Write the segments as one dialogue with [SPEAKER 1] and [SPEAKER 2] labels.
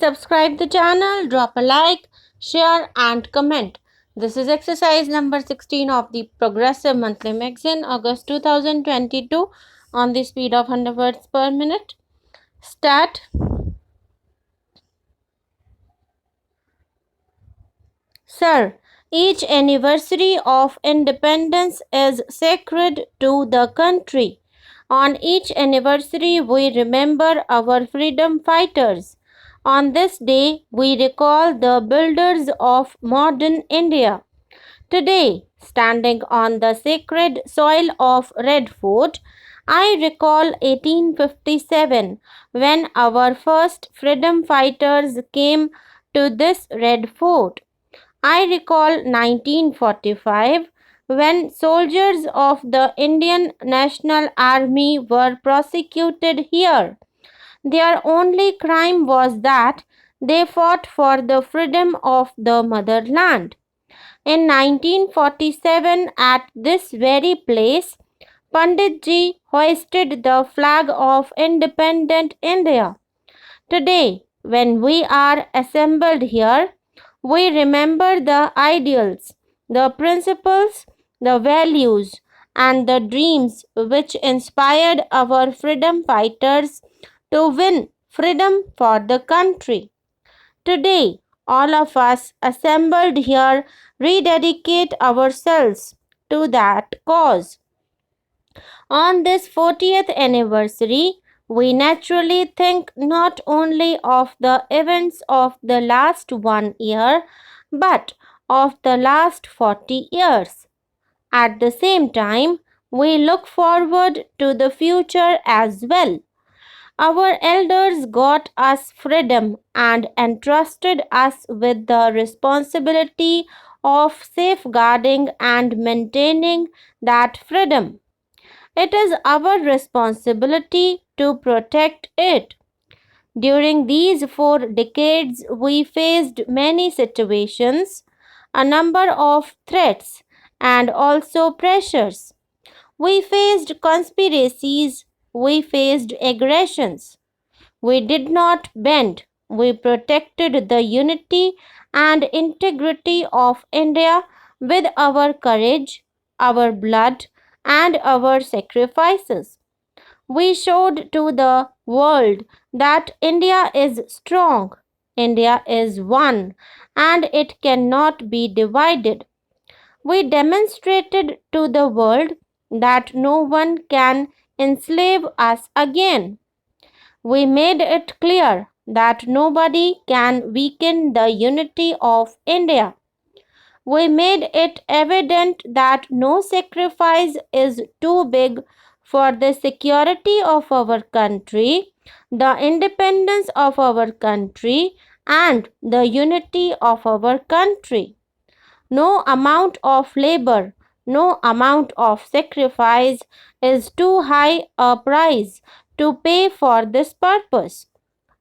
[SPEAKER 1] Subscribe the channel, drop a like, share and comment. This is exercise number 16 of the Progressive Monthly Magazine, August 2022, on the speed of 100 words per minute. Start. Sir, each anniversary of independence is sacred to the country. On each anniversary, we remember our freedom fighters. On this day, we recall the builders of modern India. Today, standing on the sacred soil of Red Fort, I recall 1857 when our first freedom fighters came to this Red Fort. I recall 1945 when soldiers of the Indian National Army were prosecuted here. Their only crime was that they fought for the freedom of the motherland. In 1947, at this very place, Panditji hoisted the flag of independent India. Today, when we are assembled here, we remember the ideals, the principles, the values, and the dreams which inspired our freedom fighters to win freedom for the country. Today, all of us assembled here rededicate ourselves to that cause. On this 40th anniversary, we naturally think not only of the events of the last 1 year, but of the last 40 years. At the same time, we look forward to the future as well. Our elders got us freedom and entrusted us with the responsibility of safeguarding and maintaining that freedom. It is our responsibility to protect it. During these 4 decades, we faced many situations, a number of threats, and also pressures. We faced conspiracies, we faced aggressions. We did not bend. We protected the unity and integrity of India with our courage, our blood, and our sacrifices. We showed to the world that India is strong, India is one, and it cannot be divided. We demonstrated to the world that no one can enslave us again. We made it clear that nobody can weaken the unity of India. We made it evident that no sacrifice is too big for the security of our country, the independence of our country, and the unity of our country. No amount of labor, no amount of sacrifice is too high a price to pay for this purpose.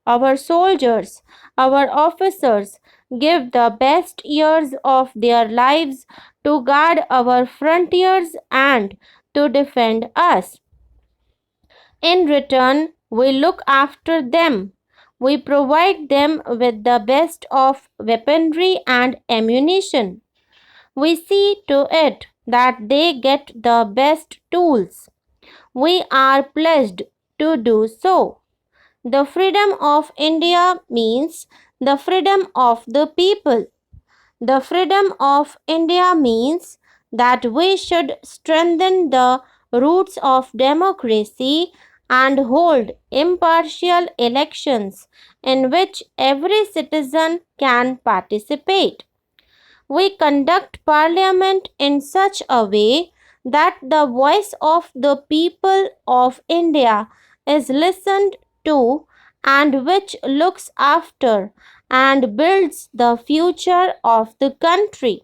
[SPEAKER 1] Our soldiers, our officers give the best years of their lives to guard our frontiers and to defend us. In return, we look after them. We provide them with the best of weaponry and ammunition. We see to it that they get the best tools. We are pledged to do so. The freedom of India means the freedom of the people. The freedom of India means that we should strengthen the roots of democracy and hold impartial elections in which every citizen can participate. We conduct parliament in such a way that the voice of the people of India is listened to and which looks after and builds the future of the country.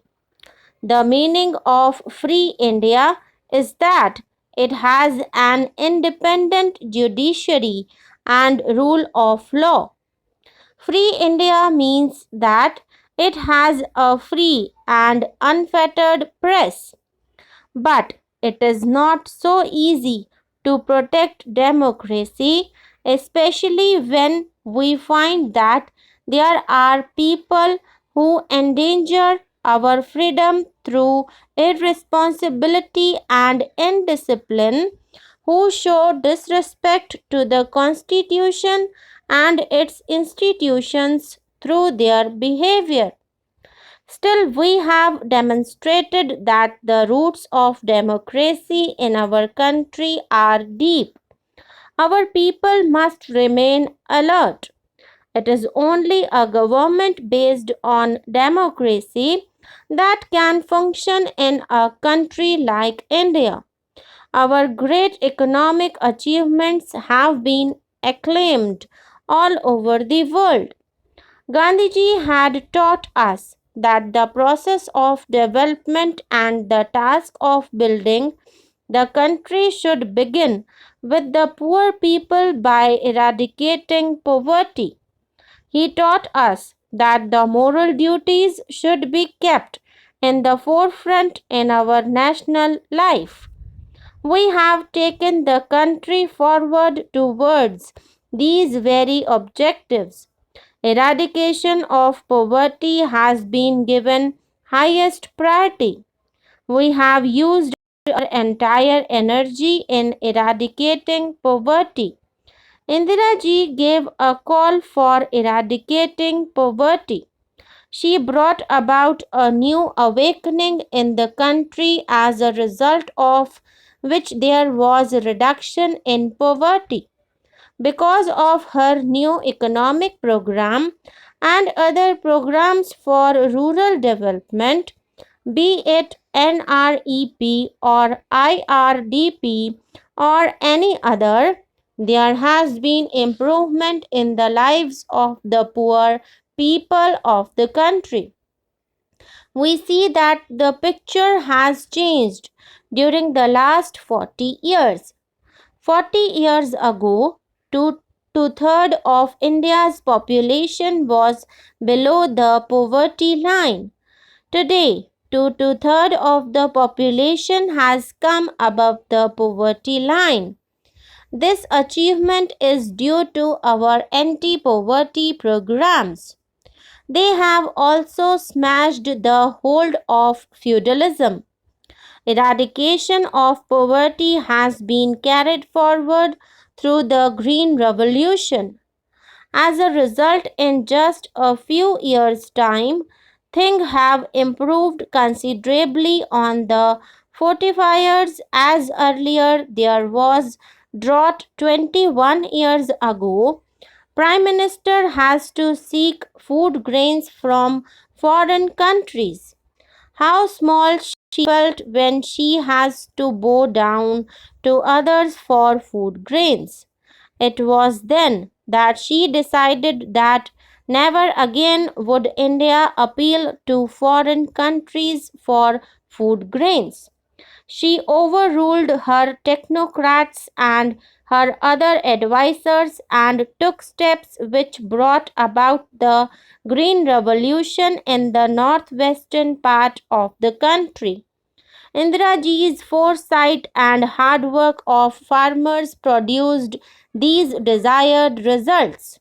[SPEAKER 1] The meaning of free India is that it has an independent judiciary and rule of law. Free India means that it has a free and unfettered press. But it is not so easy to protect democracy, especially when we find that There are people who endanger our freedom through irresponsibility and indiscipline, who show disrespect to the Constitution and its institutions through their behavior. Still, we have demonstrated that the roots of democracy in our country are deep. Our people must remain alert. It is only a government based on democracy that can function in a country like India. Our great economic achievements have been acclaimed all over the world. Gandhiji had taught us that the process of development and the task of building the country should begin with the poor people by eradicating poverty. He taught us that the moral duties should be kept in the forefront in our national life. We have taken the country forward towards these very objectives. Eradication of poverty has been given highest priority. We have used our entire energy in eradicating poverty. Indira ji gave a call for eradicating poverty. She brought about a new awakening in the country as a result of which there was a reduction in poverty. Because of her new economic program and other programs for rural development, be it NREP or IRDP or any other, there has been improvement in the lives of the poor people of the country. We see that the picture has changed during the last 40 years. 40 years ago, two-thirds of India's population was below the poverty line. Today, two-thirds of the population has come above the poverty line. This achievement is due to our anti-poverty programs. They have also smashed the hold of feudalism. Eradication of poverty has been carried forward through the Green Revolution. As a result, in just a few years' time, things have improved considerably on the fortifiers as earlier there was drought 21 years ago. Prime Minister has to seek food grains from foreign countries. How small she felt when she has to bow down to others for food grains. It was then that she decided that never again would India appeal to foreign countries for food grains. She overruled her technocrats and her other advisers and took steps which brought about the Green Revolution in the northwestern part of the country. Indiraji's foresight and hard work of farmers produced these desired results.